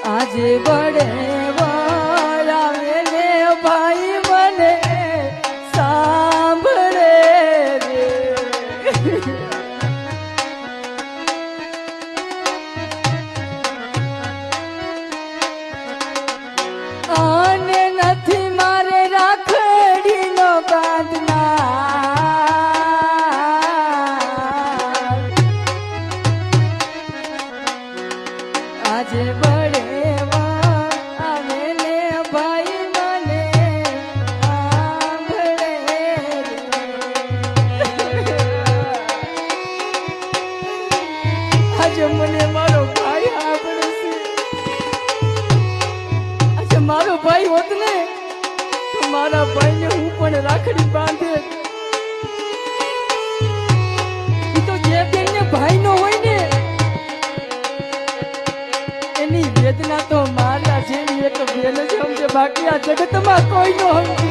આજે બળે વાળાવે ને ભાઈ મને સાંભળે રે આને નથી મારે રાખડીનો બાંધનાર આજે બળે મને મારો ભાઈ આપણે છે આજે મારો ભાઈ હોત ને તો મારા ભાઈને હું પણ રાખડી બાંધે તો જે બેને ભાઈ નો હોય ને એની વેદના તો મારા જેવી એક બેન જ સમજે બાકી આ જગતમાં કોઈ નો સમજે